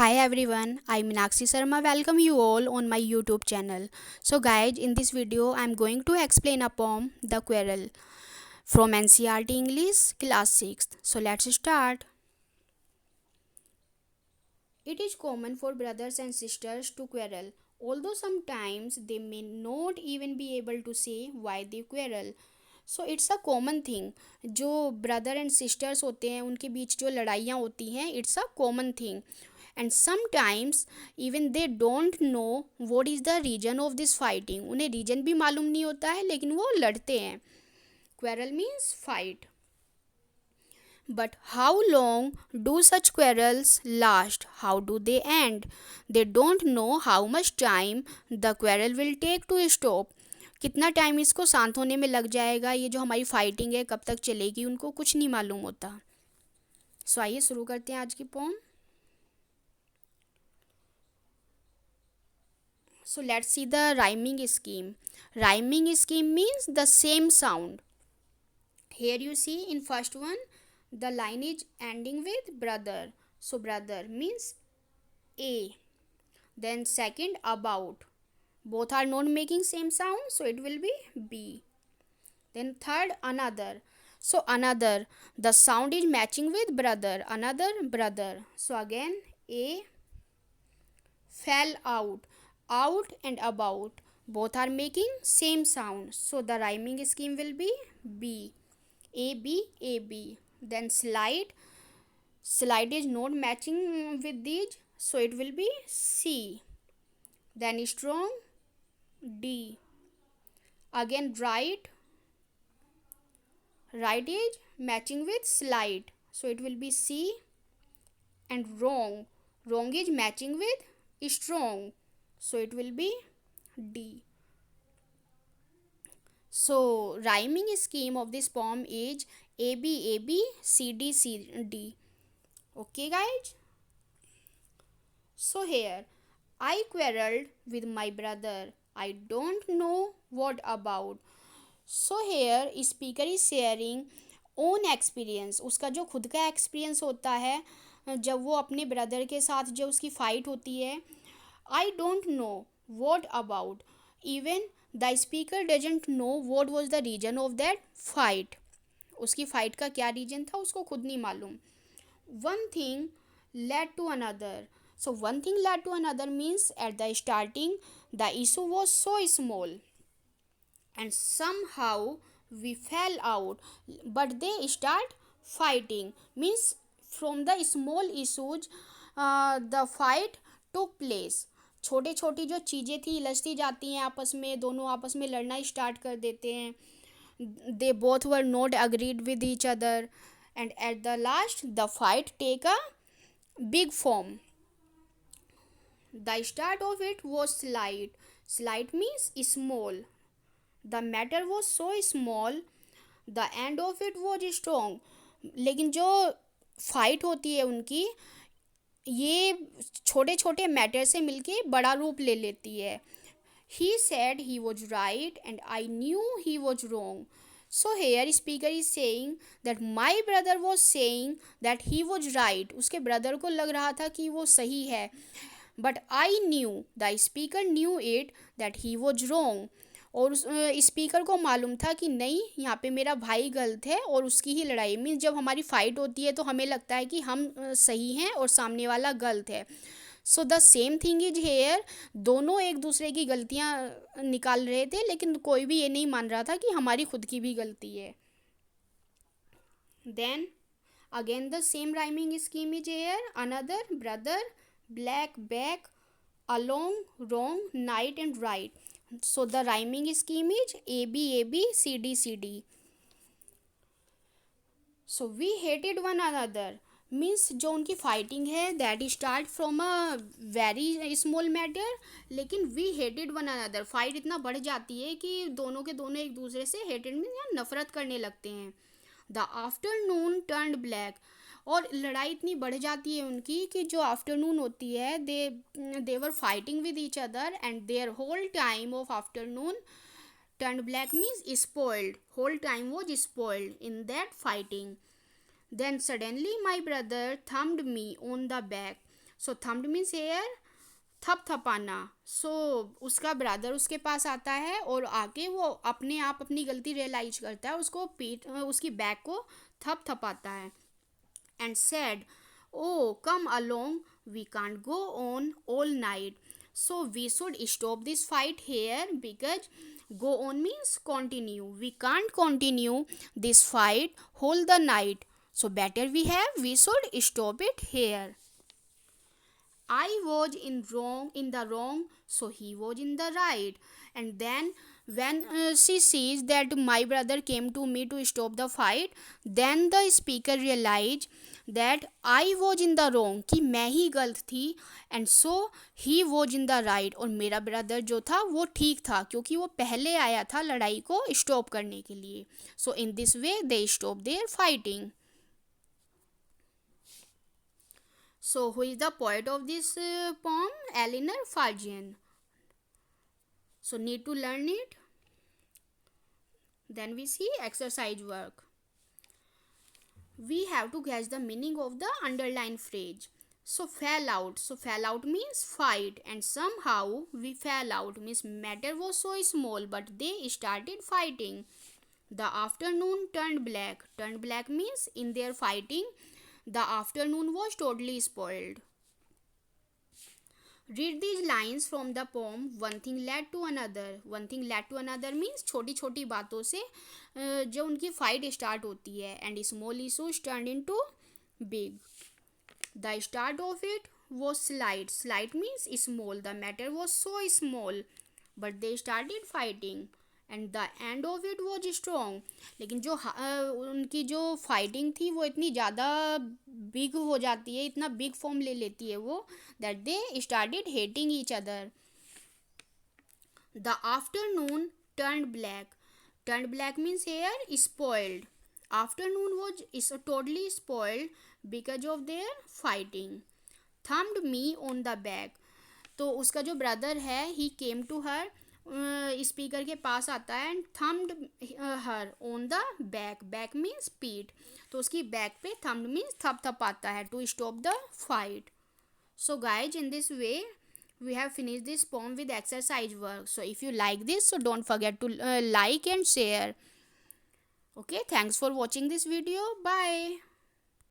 Hi everyone, I'm Meenakshi Sharma. Welcome you all on my YouTube channel. So guys, in this video I'm going to explain a poem The Quarrel from NCERT English class 6th. So let's start. It is common for brothers and sisters to quarrel, although sometimes they may not even be able to say why they quarrel. So it's a common thing. जो brother and sisters होते हैं उनके बीच जो लड़ाइयाँ होती हैं, it's a common thing. And sometimes even they don't know what is the reason of this fighting. उन्हें रीजन भी मालूम नहीं होता है लेकिन वो लड़ते हैं. Quarrel means fight. But how long do such quarrels last? How do they end? They don't know how much time the quarrel will take to stop. कितना टाइम इसको शांत होने में लग जाएगा, ये जो हमारी फाइटिंग है कब तक चलेगी, उनको कुछ नहीं मालूम होता. सो आइए शुरू करते हैं आज की poem. So let's see the rhyming scheme. Rhyming scheme means the same sound. Here you see in first one the line is ending with brother. So brother means A. Then second about. Both are not making same sound, so it will be B. Then third another. So another, the sound is matching with brother. Another brother. So again A. Fell out. Out and about. Both are making same sound. So the rhyming scheme will be B. A B A B. Then slide. Slide is not matching with these, so it will be C. Then strong D. Again right. Right is matching with slide, so it will be C. And wrong. Wrong is matching with strong, so it will be D. So rhyming scheme of this poem is A B A B C D C D. Okay guys. So here I quarreled with my brother. I don't know what about. So here speaker is sharing own experience. उसका जो खुद का experience होता है जब वो अपने brother के साथ जो उसकी फ़ाइट होती है. I don't know what about. Even the speaker doesn't know what was the reason of that fight. उसकी फ़ाइट का क्या रीजन था उसको खुद नहीं मालूम. One thing led to another. So one thing led to another means at the starting the issue was so small and somehow we fell out, but they start fighting means from the small issues the fight took place. छोटे छोटी जो चीज़ें थी लचती जाती हैं आपस में, दोनों आपस में लड़ना स्टार्ट कर देते हैं. They both were not agreed with each other and at the last the fight take a big form. The start of it was slight. Slight means small. The matter was so small. The end of it was strong. लेकिन जो fight होती है उनकी, ये छोटे छोटे matter से मिलके बड़ा रूप ले लेती है. He said he was right and I knew he was wrong. So here speaker is saying that my brother was saying that he was right. उसके ब्रदर को लग रहा था कि वो सही है. But I knew, the speaker knew it that he was wrong. और उस स्पीकर को मालूम था कि नहीं, यहाँ पे मेरा भाई गलत है और उसकी ही लड़ाई. मीन्स जब हमारी फ़ाइट होती है तो हमें लगता है कि हम सही हैं और सामने वाला गलत है. So the same thing is here. दोनों एक दूसरे की गलतियाँ निकाल रहे थे लेकिन कोई भी ये नहीं मान रहा था कि हमारी खुद की भी गलती है. Then again the same rhyming scheme is here. Another brother, black, back, along, wrong, night and right. So the rhyming scheme is A B A B C D C D. So we hated one another means जो उनकी fighting है that start from a very small matter, लेकिन we hated one another. Fight इतना बढ़ जाती है कि दोनों के दोनों एक दूसरे से हेटेड मीन्स नफरत करने लगते हैं. The afternoon turned black. और लड़ाई इतनी बढ़ जाती है उनकी कि जो आफ्टरनून होती है they were fighting with each other and their whole time of afternoon turn black means spoiled. Whole time was spoiled in that fighting. Then suddenly my brother thumped me on the back. So thumped means here थपथपाना। So उसका brother उसके पास आता है और आके वो अपने आप अपनी गलती रियलाइज करता है, उसको पीठ उसकी बैक को थपथपाता है and said, "Oh, come along, we can't go on all night. So we should stop this fight here because go on means continue. We can't continue this fight whole the night. So better we should stop it here." I was in the wrong, so he was in the right. And then when she sees that my brother came to me to stop the fight, then the speaker realized that I was in the wrong, कि मैं ही गलत थी, and so he was in the right, और मेरा brother जो था वो ठीक था क्योंकि वो पहले आया था लड़ाई को स्टॉप करने के लिए. So in this way they stop their fighting. So, who is the poet of this poem? Eleanor Fargian. So, need to learn it. Then we see exercise work. We have to guess the meaning of the underlined phrase. So, fell out. So, fell out means fight, and somehow we fell out means matter was so small, but they started fighting. The afternoon turned black. Turned black means in their fighting, the afternoon was totally spoiled. Read these lines from the poem. One thing led to another. One thing led to another means छोटी छोटी बातों से जो उनकी fight start होती है. And small issues turned into big. The start of it was slight. Slight means small. The matter was so small, but they started fighting. And the end of it was strong. लेकिन जो उनकी जो fighting थी वो इतनी ज़्यादा big हो जाती है, इतना बिग फॉर्म ले लेती है वो, that they started hating each other. The afternoon turned black. Turned black means here spoiled. Afternoon was totally spoiled because of their fighting. Thumped me on the back. तो उसका जो ब्रदर है, he came to her, speaker के पास आता है, and thumped her on the back. Back means पीठ, तो उसकी बैक पे थम्ड मीन्स थपथपाता है to stop the fight. So guys, in this way we have finished this poem with exercise work. So if you like this, so don't forget to like and share. Okay, thanks for watching this video. Bye.